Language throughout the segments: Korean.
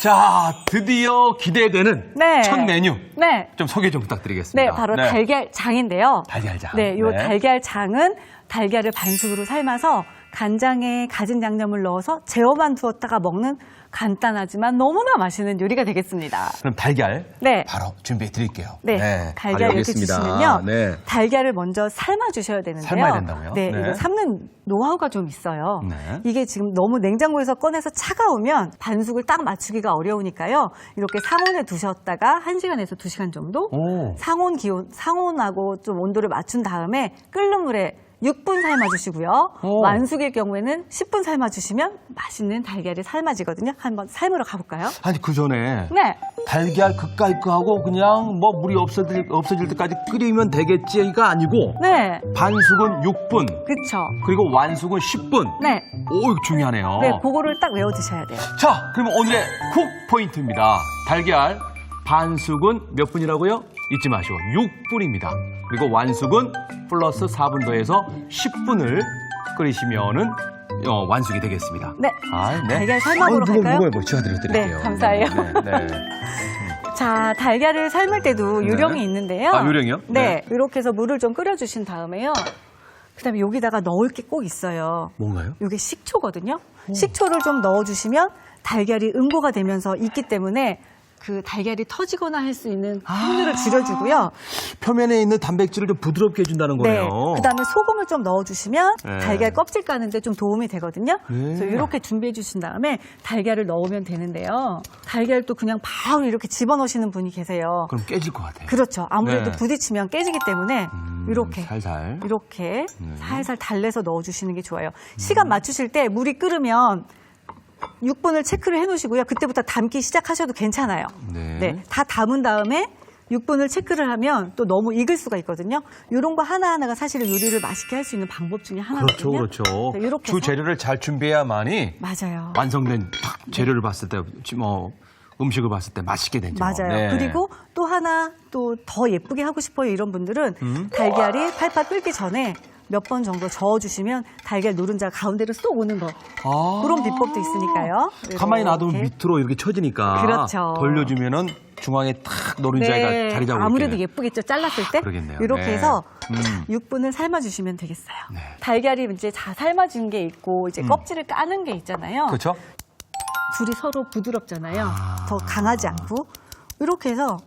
자, 드디어 기대되는 네. 첫 메뉴. 네. 좀 소개 좀 부탁드리겠습니다. 네, 바로 달걀장인데요. 달걀장. 네, 요 네. 달걀장은 달걀을 반숙으로 삶아서 간장에 갖은 양념을 넣어서 재워만 두었다가 먹는 간단하지만 너무나 맛있는 요리가 되겠습니다. 그럼 달걀 네. 바로 준비해 드릴게요. 네, 바로 달걀 여기 이렇게 있습니다. 주시면요. 네. 달걀을 먼저 삶아 주셔야 되는데요. 삶아야 된다고요? 네, 네. 이거 삶는 노하우가 좀 있어요. 네. 이게 지금 너무 냉장고에서 꺼내서 차가우면 반숙을 딱 맞추기가 어려우니까요. 이렇게 상온에 두셨다가 1시간에서 2시간 정도 오. 상온하고 좀 온도를 맞춘 다음에 끓는 물에 6분 삶아주시고요. 오. 완숙일 경우에는 10분 삶아주시면 맛있는 달걀이 삶아지거든요. 한번 삶으러 가볼까요? 아니 그 전에 네. 달걀 그까이 하고 그냥 뭐 물이 없어질 때까지 끓이면 되겠지가 아니고 네. 반숙은 6분 그쵸. 그리고 완숙은 10분. 네. 오, 이거 중요하네요. 네, 그거를 딱 외워 드셔야 돼요. 자, 그럼 오늘의 쿡 포인트입니다. 달걀 반숙은 몇 분이라고요? 잊지 마시고 6분입니다. 그리고 완숙은 플러스 4분 더해서 10분을 끓이시면은 완숙이 되겠습니다. 네. 아, 네. 달걀 삶아보러 갈까요? 뭐 지어드릴게요. 네, 감사해요. 네. 자, 달걀을 삶을 때도 요령이 네. 있는데요. 아, 요령이요? 네. 이렇게 해서 물을 좀 끓여주신 다음에요. 그다음에 여기다가 넣을 게 꼭 있어요. 뭔가요? 이게 식초거든요. 식초를 좀 넣어주시면 달걀이 응고가 되면서 있기 때문에 그 달걀이 터지거나 할 수 있는 확률을 줄여주고요. 표면에 있는 단백질을 좀 부드럽게 해준다는 네. 거네요. 그다음에 소금을 좀 넣어주시면 네. 달걀 껍질 까는데 좀 도움이 되거든요. 네. 그래서 이렇게 준비해 주신 다음에 달걀을 넣으면 되는데요. 달걀도 그냥 바로 이렇게 집어넣으시는 분이 계세요. 그럼 깨질 것 같아요. 그렇죠. 아무래도 네. 부딪히면 깨지기 때문에 이렇게 살살. 이렇게 살살 달래서 넣어주시는 게 좋아요. 시간 맞추실 때 물이 끓으면 6분을 체크를 해놓으시고요. 그때부터 담기 시작하셔도 괜찮아요. 네. 다 담은 다음에 6분을 체크를 하면 또 너무 익을 수가 있거든요. 이런 거 하나하나가 사실은 요리를 맛있게 할 수 있는 방법 중에 하나거든요. 그렇죠. 네, 이렇게 주 해서. 재료를 잘 준비해야만이 맞아요. 완성된 딱 재료를 봤을 때, 음식을 봤을 때 맛있게 되죠. 맞아요. 네. 그리고 또 하나 또 더 예쁘게 하고 싶어요 이런 분들은 달걀이 팔팔 끓기 전에 몇 번 정도 저어주시면 달걀 노른자가 가운데로 쏙 오는 거. 그런 비법도 있으니까요. 그래서 가만히 놔두면 이렇게. 밑으로 이렇게 쳐지니까 그렇죠. 돌려주면은 중앙에 탁 노른자가 네, 자리 잡고 아무래도 있게. 예쁘겠죠. 잘랐을 때. 그러겠네요. 이렇게 네. 해서 6분을 삶아주시면 되겠어요. 네. 달걀이 이제 다 삶아진 게 있고 이제 껍질을 까는 게 있잖아요. 그렇죠? 둘이 서로 부드럽잖아요. 더 강하지 않고 이렇게 해서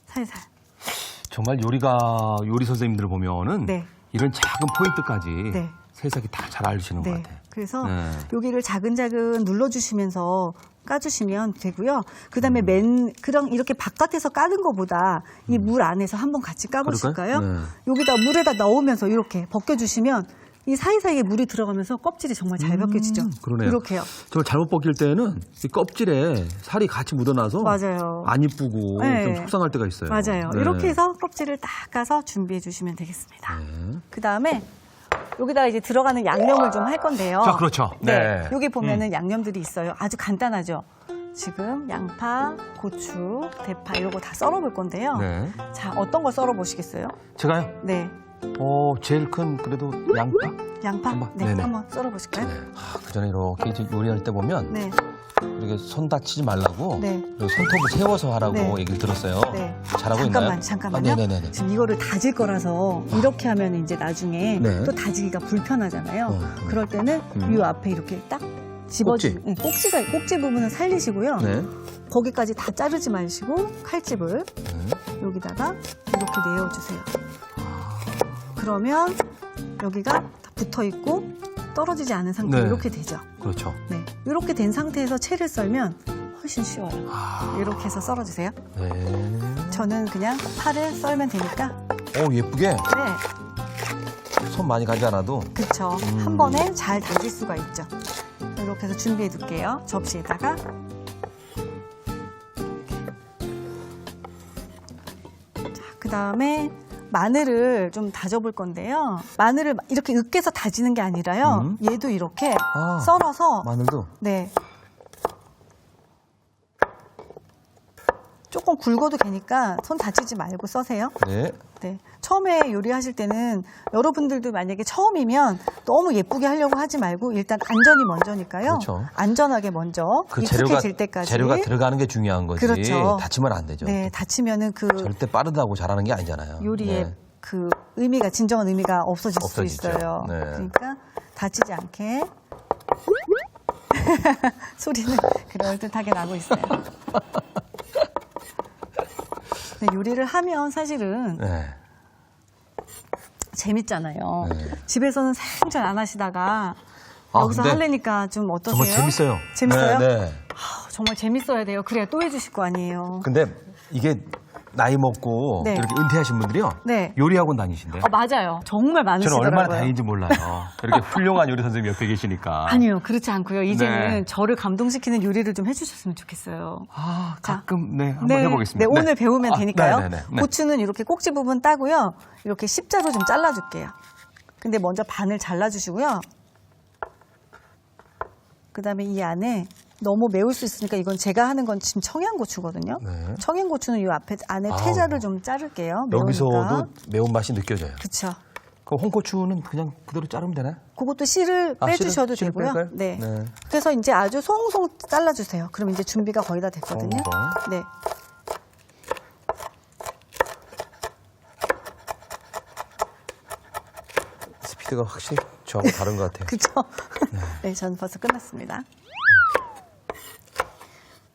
살살. 정말 요리 선생님들 보면은 네. 이런 작은 포인트까지 네. 세세하게 다 잘 알려주시는 것 네. 같아요. 그래서 네. 여기를 자근자근 눌러주시면서 까주시면 되고요. 그다음에 그냥 이렇게 바깥에서 까는 것보다 이 물 안에서 한번 같이 까보실까요? 그럴까요? 네. 여기다 물에다 넣으면서 이렇게 벗겨주시면 이 사이사이에 물이 들어가면서 껍질이 정말 잘 벗겨지죠. 그러네요. 이렇게요. 정말 잘못 벗길 때는 이 껍질에 살이 같이 묻어나서 맞아요. 안 이쁘고 네. 좀 속상할 때가 있어요. 맞아요. 네. 이렇게 해서 껍질을 딱 까서 준비해 주시면 되겠습니다. 네. 그다음에 여기다가 이제 들어가는 양념을 좀 할 건데요. 자, 그렇죠. 네. 여기 보면은 양념들이 있어요. 아주 간단하죠. 지금 양파, 고추, 대파 이런 거 다 썰어 볼 건데요. 네. 자, 어떤 거 썰어 보시겠어요? 제가요? 네. 제일 큰 그래도 양파? 양파? 네, 네네. 한번 썰어 보실까요? 네. 그 전에 이렇게 이제 요리할 때 보면 네. 이렇게 손 다치지 말라고 네. 그리고 손톱을 세워서 하라고 네. 얘기를 들었어요. 네. 잘하고 있나요? 잠깐만요. 아, 네네네. 지금 이거를 다질 거라서 이렇게 하면 이제 나중에 네. 또 다지기가 불편하잖아요. 그럴 때는 이 앞에 이렇게 딱 꼭지. 집어주, 꼭지 부분은 살리시고요. 네. 거기까지 다 자르지 마시고 칼집을 여기다가 이렇게 내어주세요. 그러면 여기가 다 붙어 있고 떨어지지 않은 상태로 네. 이렇게 되죠. 그렇죠. 네, 이렇게 된 상태에서 채를 썰면 훨씬 쉬워요. 이렇게 해서 썰어주세요. 네. 저는 그냥 파를 썰면 되니까. 예쁘게 네, 손 많이 가지 않아도. 그쵸. 한 번에 잘 다질 수가 있죠. 이렇게 해서 준비해 둘게요. 접시에다가. 자, 그 다음에 마늘을 좀 다져볼 건데요. 마늘을 이렇게 으깨서 다지는 게 아니라요. 얘도 이렇게 썰어서 마늘도. 네. 조금 굵어도 되니까 손 다치지 말고 써세요. 네. 네. 처음에 요리하실 때는 여러분들도 만약에 처음이면 너무 예쁘게 하려고 하지 말고 일단 안전이 먼저니까요. 그렇죠. 안전하게 먼저 그 익숙해질 때까지. 재료가 들어가는 게 중요한 거지. 그렇죠. 다치면 안 되죠. 네, 다치면은 그 절대 빠르다고 잘하는 게 아니잖아요. 요리의 네. 그 의미가 진정한 의미가 없어질 수 없어지죠. 있어요. 네. 그러니까 다치지 않게 소리는 그럴듯하게 나고 있어요. 근데 요리를 하면 사실은 네. 재밌잖아요. 네. 집에서는 생전 안 하시다가 아, 여기서 근데 하려니까 좀 어떠세요? 정말 재밌어요. 재밌어요? 네, 네. 정말 재밌어야 돼요. 그래야 또 해주실 거 아니에요. 근데 이게 나이 먹고 네. 이렇게 은퇴하신 분들이요. 네. 요리학원 다니신대요. 맞아요. 정말 저는 많으시더라고요. 얼마나 다행인지 몰라요. 이렇게 훌륭한 요리 선생님이 옆에 계시니까. 아니요, 그렇지 않고요. 이제는 네. 저를 감동시키는 요리를 좀 해주셨으면 좋겠어요. 아, 자, 가끔 한번 해보겠습니다. 네, 오늘 배우면 되니까요. 네네네. 네. 고추는 이렇게 꼭지 부분 따고요. 이렇게 십자로 좀 잘라줄게요. 근데 먼저 반을 잘라주시고요. 그 다음에 이 안에 너무 매울 수 있으니까 이건 제가 하는 건 지금 청양고추거든요. 네. 청양고추는 이 앞에 안에 태자를 좀 자를게요. 여기서도 매운맛이 느껴져요. 그렇죠. 그럼 홍고추는 그냥 그대로 자르면 되나요? 그것도 씨를 아, 빼주셔도 씨를 되고요. 뺄까요? 네. 네. 그래서 이제 아주 송송 잘라주세요. 그럼 이제 준비가 거의 다 됐거든요. 송송. 네. 스피드가 확실히 저하고 다른 것 같아요. 그죠? 네, 저는 벌써 끝났습니다.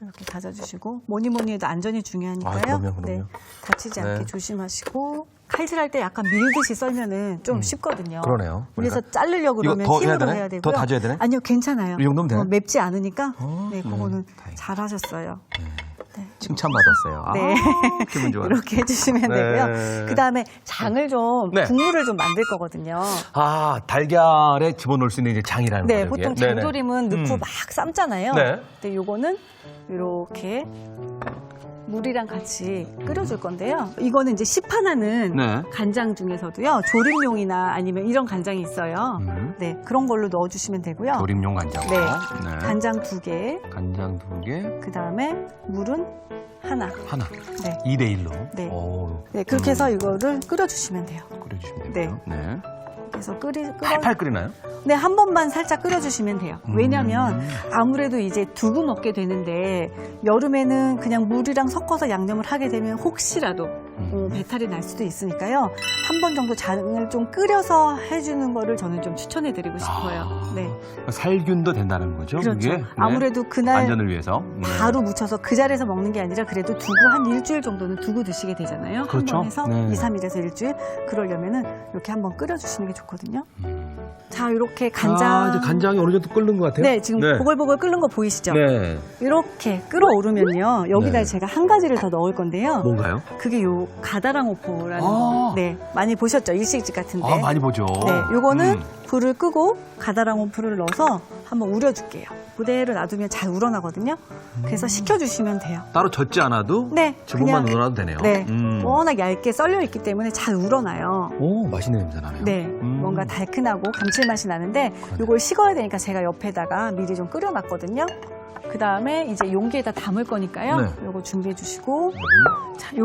이렇게 다져주시고 뭐니 해도 안전이 중요하니까요. 아, 그럼요. 네, 다치지 않게 네. 조심하시고 칼질할 때 약간 밀듯이 썰면은 좀 쉽거든요. 그러네요. 그래서 그러니까 자르려고 이거 그러면 더 해야 힘으로 되나요? 해야 되고요. 더 다져야 되나요? 아니요, 괜찮아요. 이 정도면 되나요? 맵지 않으니까 네, 그거는 다행이다. 잘하셨어요. 칭찬받았어요. 네. 아, 기분 좋아요. 이렇게 해주시면 네. 되고요. 그 다음에 장을 좀, 네. 국물을 좀 만들 거거든요. 아, 달걀에 집어넣을 수 있는 이제 장이라는 네, 거죠. 보통 이게? 네네. 장조림은 넣고 막 삶잖아요. 네. 근데 요거는 이렇게 물이랑 같이 끓여줄 건데요. 이거는 이제 시판하는 네. 간장 중에서도요. 조림용이나 아니면 이런 간장이 있어요. 네. 네, 그런 걸로 넣어주시면 되고요. 조림용 간장. 네, 간장 2개, 간장 2개, 그 다음에 물은 하나. 하나. 네. 2대1로. 네. 오, 네, 그렇게 해서 이거를 끓여주시면 돼요. 끓여주시면 되고요. 네. 그래서 팔팔 끓이나요? 네, 한 번만 살짝 끓여주시면 돼요. 왜냐면 아무래도 이제 두부 먹게 되는데 여름에는 그냥 물이랑 섞어서 양념을 하게 되면 혹시라도 배탈이 날 수도 있으니까요. 한 번 정도 장을 좀 끓여서 해주는 거를 저는 좀 추천해드리고 싶어요. 네, 살균도 된다는 거죠? 그렇죠. 그게? 네. 아무래도 그날 안전을 위해서. 네. 바로 묻혀서 그 자리에서 먹는 게 아니라 그래도 두고 한 일주일 정도는 두고 드시게 되잖아요. 그렇죠. 한 번 해서 네. 2, 3일에서 일주일. 그러려면은 이렇게 한번 끓여주시는 게 좋거든요. 자, 이렇게 간장. 아, 이제 간장이 어느 정도 끓는 것 같아요? 네, 지금 보글보글 끓는 거 보이시죠? 네. 이렇게 끓어오르면요. 여기다 네. 제가 한 가지를 더 넣을 건데요. 뭔가요? 그게 요 가다랑어포라는 아. 네, 많이 보셨죠? 일식집 같은데. 아, 많이 보죠. 네, 요거는 불을 끄고 가다랑어포를 넣어서 한번 우려줄게요. 그대로 놔두면 잘 우러나거든요. 그래서 식혀주시면 돼요. 따로 젓지 않아도 네, 주먹만 그냥- 넣어놔도 되네요. 네, 워낙 얇게 썰려 있기 때문에 잘 우러나요. 오, 맛있는 냄새 나네요. 네, 뭔가 달큰하고 감칠맛이 나는데 요걸 식어야 되니까 제가 옆에다가 미리 좀 끓여놨거든요. 그 다음에 이제 용기에다 담을 거니까요. 네. 요거 준비해 주시고 자,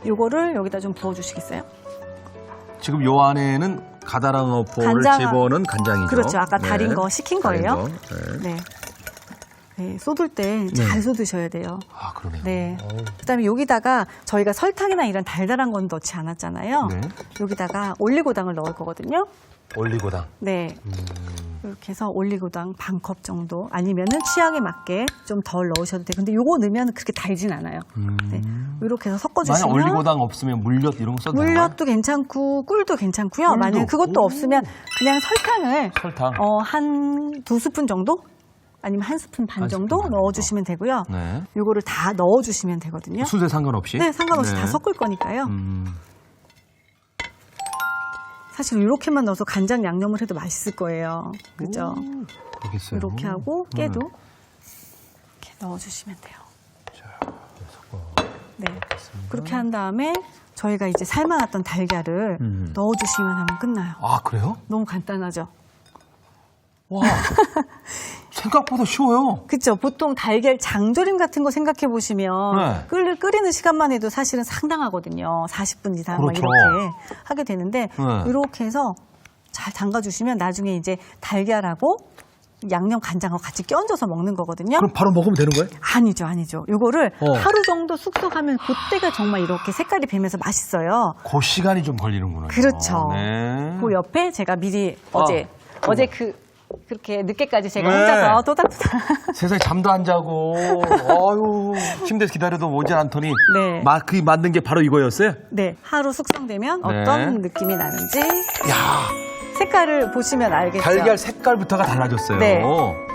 요거를 여기다 좀 부어 주시겠어요? 지금 요 안에는 가다랑어포를 간장- 집어넣은 간장이죠. 그렇죠. 아까 달인 거 시킨 달인 거예요. 거. 네. 네. 네, 쏟을 때 잘 쏟으셔야 돼요. 아, 그러네요. 네. 어우. 그다음에 여기다가 저희가 설탕이나 이런 달달한 건 넣지 않았잖아요. 네. 여기다가 올리고당을 넣을 거거든요. 올리고당. 네. 이렇게 해서 올리고당 반 컵 정도 아니면은 취향에 맞게 좀 덜 넣으셔도 돼요. 근데 요거 넣으면 그렇게 달진 않아요. 네. 이렇게 해서 만약 섞어주시면 올리고당 없으면 물엿 이런 거 써도 되나요? 물엿도 괜찮고 꿀도 괜찮고요. 꿀도? 만약에 그것도 오. 없으면 그냥 설탕을 설탕. 한 2스푼 정도? 아니면 1스푼 반 한 정도 스푼 반 넣어주시면 되고요. 네. 요거를 다 넣어주시면 되거든요. 순서에 상관없이? 네, 상관없이 네. 다 섞을 거니까요. 음. 사실 이렇게만 넣어서 간장 양념을 해도 맛있을 거예요. 그죠? 알겠어요. 이렇게 하고 깨도 이렇게 넣어주시면 돼요. 네, 그렇게 한 다음에 저희가 이제 삶아놨던 달걀을 넣어주시면 하면 끝나요. 아, 그래요? 너무 간단하죠? 와. 생각보다 쉬워요. 그쵸. 보통 달걀 장조림 같은 거 생각해 보시면 네. 끓이는 시간만 해도 사실은 상당하거든요. 40분 이상 막 그렇죠. 이렇게 하게 되는데 네. 이렇게 해서 잘 담가주시면 나중에 이제 달걀하고 양념 간장하고 같이 껴얹어서 먹는 거거든요. 그럼 바로 먹으면 되는 거예요? 아니죠. 이거를 어. 하루 정도 숙성하면 그때가 정말 이렇게 색깔이 배면서 맛있어요. 그 시간이 좀 걸리는구나. 그렇죠. 네. 그 옆에 제가 미리 어제 그렇게 늦게까지 제가 네. 혼자서 토닥토닥 세상에 잠도 안 자고, 아유, 침대에서 기다려도 오질 않더니, 네. 그 만든 게 바로 이거였어요? 네, 하루 숙성되면 네. 어떤 느낌이 나는지 야 색깔을 보시면 알겠죠. 달걀 색깔부터가 달라졌어요. 네.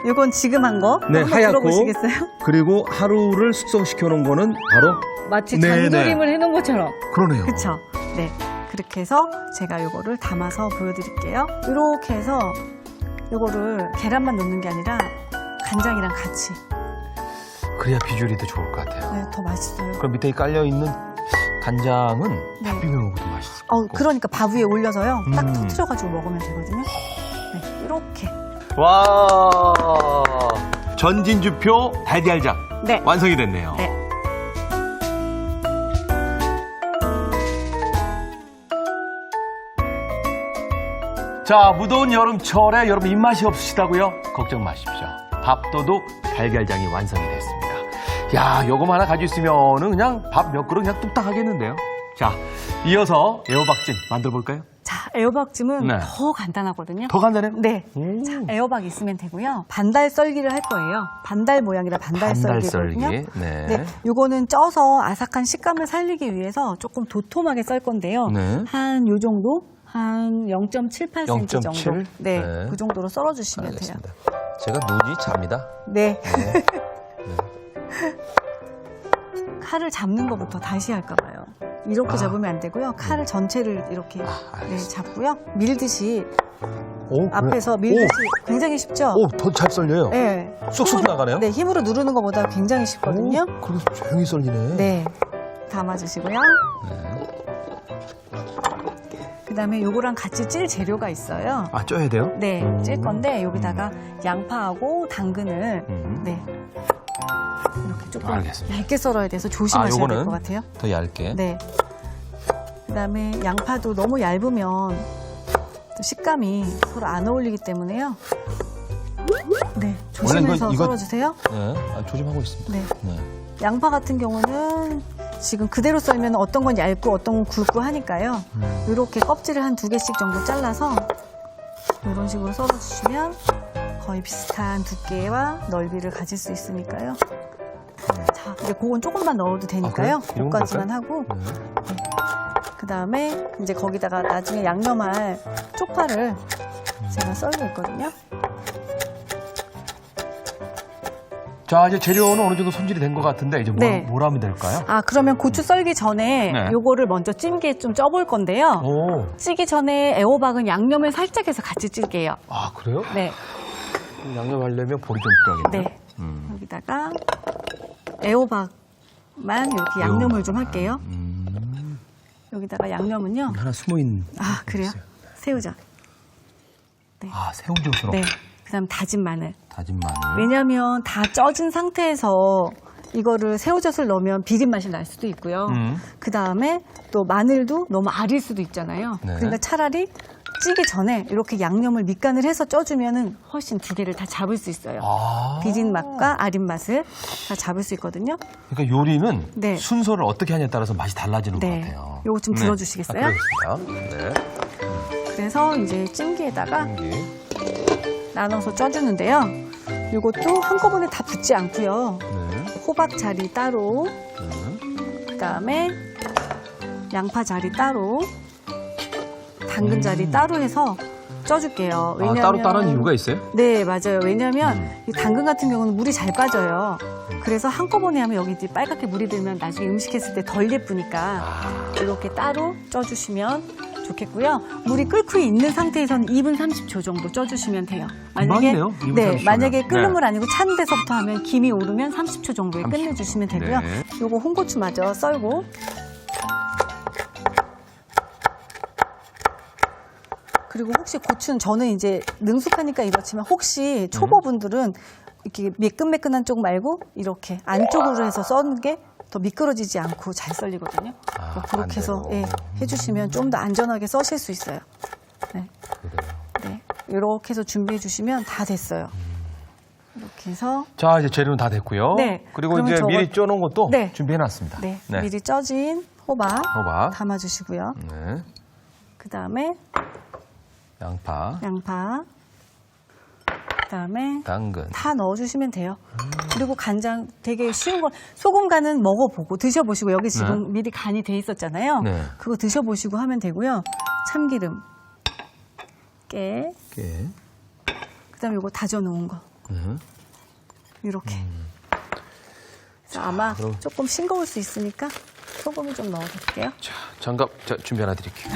이건 지금 한 거. 네, 한번 하얗고. 들어보시겠어요? 그리고 하루를 숙성시켜 놓은 거는 바로 마치 네, 장조림을 해놓은 것처럼. 그러네요. 그렇죠. 네, 그렇게 해서 제가 이거를 담아서 보여드릴게요. 이렇게 해서 이거를 계란만 넣는 게 아니라 간장이랑 같이. 그래야 비주얼이 더 좋을 것 같아요. 네, 더 맛있어요. 그럼 밑에 깔려 있는 간장은 네. 밥 비벼 먹어도 맛있을 것 같고. 그러니까 밥 위에 올려서요. 딱 음. 터트려가지고 먹으면 되거든요. 네, 이렇게. 와, 전진주표 달걀장 네. 완성이 됐네요. 네. 자, 무더운 여름철에 여러분 입맛이 없으시다고요? 걱정 마십시오. 밥도둑 달걀장이 완성이 됐습니다. 야, 요거 하나 가지고 있으면은 그냥 밥 몇 그릇 그냥 뚝딱 하겠는데요. 자, 이어서 애호박찜 만들어 볼까요? 자, 애호박찜은 네. 더 간단하거든요. 더 간단해요? 네. 오. 자, 애호박 있으면 되고요. 반달 썰기를 할 거예요. 반달 모양이라 반달 썰기거든요. 네. 요거는 쪄서 아삭한 식감을 살리기 위해서 조금 도톰하게 썰 건데요. 네. 한 요 정도? 한 0.78cm 0.7? 정도. 네. 네. 그 정도로 썰어 주시면 돼요. 알겠습니다. 제가 눈이 잡니다. 네. 칼을 잡는 것부터 다시 할까 봐요. 이렇게 잡으면 안 되고요. 칼을 전체를 이렇게 잡고요. 밀듯이 오, 앞에서 밀듯이 굉장히 쉽죠? 오, 더 잘 썰려요. 네. 쑥쑥 나가네요. 네, 힘으로 누르는 것보다 굉장히 쉽거든요. 그래서 조용히 썰리네. 네. 담아주시고요. 그다음에 요거랑 같이 찔 재료가 있어요. 아, 쪄야 돼요? 네, 찔 건데 여기다가 양파하고 당근을 네. 이렇게 조금 알겠습니다. 얇게 썰어야 돼서 조심하셔야 될 요거는 것 같아요. 더 얇게. 네. 그다음에 양파도 너무 얇으면 또 식감이 서로 안 어울리기 때문에요. 네, 조심해서 이거- 썰어주세요. 네, 조심하고 있습니다. 네. 네. 양파 같은 경우는 지금 그대로 썰면 어떤 건 얇고 어떤 건 굵고 하니까요. 이렇게 껍질을 한 2개씩 정도 잘라서 이런 식으로 썰어주시면 거의 비슷한 두께와 넓이를 가질 수 있으니까요. 자, 이제 그건 조금만 넣어도 되니까요. 그래요? 이런 그것까지만 걸까요? 하고 그 다음에 이제 거기다가 나중에 양념할 쪽파를 제가 썰고 있거든요. 자, 이제 재료는 어느 정도 손질이 된 것 같은데 이제 네. 뭘 하면 될까요? 아, 그러면 고추 썰기 전에 네. 요거를 먼저 찜기에 좀 쪄볼 건데요. 오, 찌기 전에 애호박은 양념을 살짝 해서 같이 찔게요. 아, 그래요? 네, 양념하려면 볼이 좀 필요하겠네요. 네. 여기다가 애호박만 이렇게 양념을 좀 할게요. 여기다가 양념은요. 하나 숨어있는. 아, 그래요? 새우젓. 아, 새우젓으로. 네. 그다음 다진 마늘. 다진 마늘. 왜냐하면 다 쪄진 상태에서 이거를 새우젓을 넣으면 비린 맛이 날 수도 있고요. 그 다음에 또 마늘도 너무 아릴 수도 있잖아요. 네. 그러니까 차라리 찌기 전에 이렇게 양념을 밑간을 해서 쪄주면은 훨씬 두 개를 다 잡을 수 있어요. 아. 비린 맛과 아린 맛을 다 잡을 수 있거든요. 그러니까 요리는 네. 순서를 어떻게 하냐에 따라서 맛이 달라지는 네. 것 같아요. 요거 좀 들어주시겠어요? 아, 그러겠습니다. 네. 그래서 이제 찜기에다가 여기. 나눠서 쪄주는데요. 이것도 한꺼번에 다 붓지 않고요. 네. 호박 자리 따로, 그다음에 양파 자리 따로, 당근 자리 따로 해서 쪄줄게요. 아, 따로 따른 이유가 있어요? 네, 맞아요. 왜냐하면 이 당근 같은 경우는 물이 잘 빠져요. 그래서 한꺼번에 하면 여기 이제 빨갛게 물이 들면 나중에 음식했을 때 덜 예쁘니까 이렇게 따로 쪄주시면 좋겠고요. 물이 끓고 있는 상태에서는 2분 30초 정도 쪄주시면 돼요. 금방이네요, 2분 30초 면. 만약에 끓는 네. 물 아니고 찬 데서부터 하면 김이 오르면 30초 정도에 30초. 끝내주시면 되고요. 네. 요거 홍고추 마저 썰고 그리고 혹시 고추는 저는 이제 능숙하니까 이렇지만 혹시 초보분들은 이렇게 매끈매끈한 쪽 말고 이렇게 안쪽으로 해서 써는 게 더 미끄러지지 않고 잘 썰리거든요. 그렇게 해서 해주시면 좀 더 안전하게 써실 수 있어요. 네. 네. 이렇게 해서 준비해 주시면 다 됐어요. 이렇게 해서 자, 이제 재료는 다 됐고요. 네. 그리고 그러면 이제 저거- 미리 쪄놓은 것도 네. 준비해놨습니다. 네. 미리 쪄진 호박 담아주시고요. 네. 그 다음에 양파, 그 다음에 당근. 다 넣어주시면 돼요. 그리고 간장 되게 쉬운 거 소금 간은 먹어보고 드셔보시고 여기 지금 미리 간이 돼 있었잖아요. 네. 그거 드셔보시고 하면 되고요. 참기름, 깨, 그 다음에 이거 다져놓은 거 이렇게. 그래서 아마 조금 싱거울 수 있으니까 소금을 좀 넣어볼게요. 자, 장갑 준비 하나 드릴게요.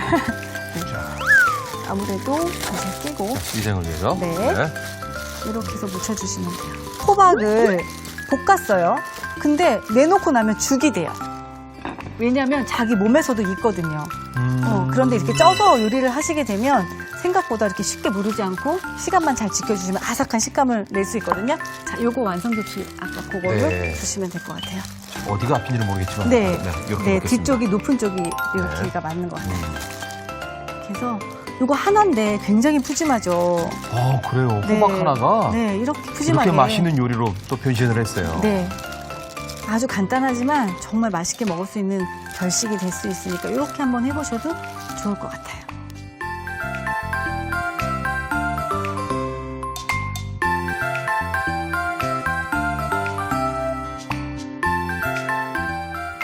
아무래도 잘 끼고 위생을 위해서. 네. 이렇게 해서 묻혀주시면 돼요. 호박을 볶았어요. 근데 내놓고 나면 죽이 돼요. 왜냐하면 자기 몸에서도 있거든요. 그런데 이렇게 쪄서 요리를 하시게 되면 생각보다 이렇게 쉽게 무르지 않고 시간만 잘 지켜주시면 아삭한 식감을 낼 수 있거든요. 자, 요거 완성도치 아까 그거를 주시면 될 것 같아요. 어디가 앞인지는 모르겠지만. 네, 이렇게 먹겠습니다. 뒤쪽이 높은 쪽이 이렇게가 맞는 것 같아요. 그래서 요거 하나인데 굉장히 푸짐하죠. 그래요. 호박 하나가 네, 이렇게 푸짐하게. 이렇게 맛있는 요리로 또 변신을 했어요. 네. 아주 간단하지만 정말 맛있게 먹을 수 있는 결식이 될 수 있으니까 이렇게 한번 해보셔도 좋을 것 같아요.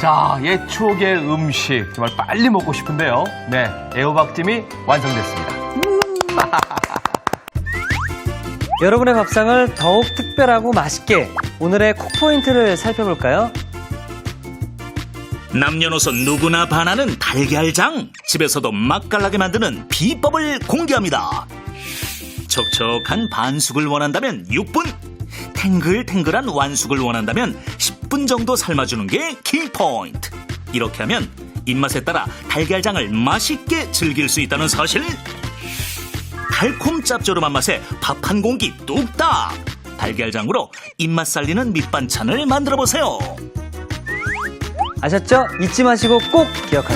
자, 옛 추억의 음식 정말 빨리 먹고 싶은데요. 네, 애호박찜이 완성됐습니다. 여러분의 밥상을 더욱 특별하고 맛있게 오늘의 콕포인트를 살펴볼까요? 남녀노소 누구나 반하는 달걀장. 집에서도 맛깔나게 만드는 비법을 공개합니다. 촉촉한 반숙을 원한다면 6분, 탱글탱글한 완숙을 원한다면 10분 정도 삶아주는 게 키포인트. 이렇게 하면 입맛에 따라 달걀장을 맛있게 즐길 수 있다는 사실. 달콤 짭조름한 맛에 밥 한 공기 뚝딱. 달걀장으로 입맛 살리는 밑반찬을 만들어 보세요. 아셨죠? 잊지 마시고 꼭 기억하세요.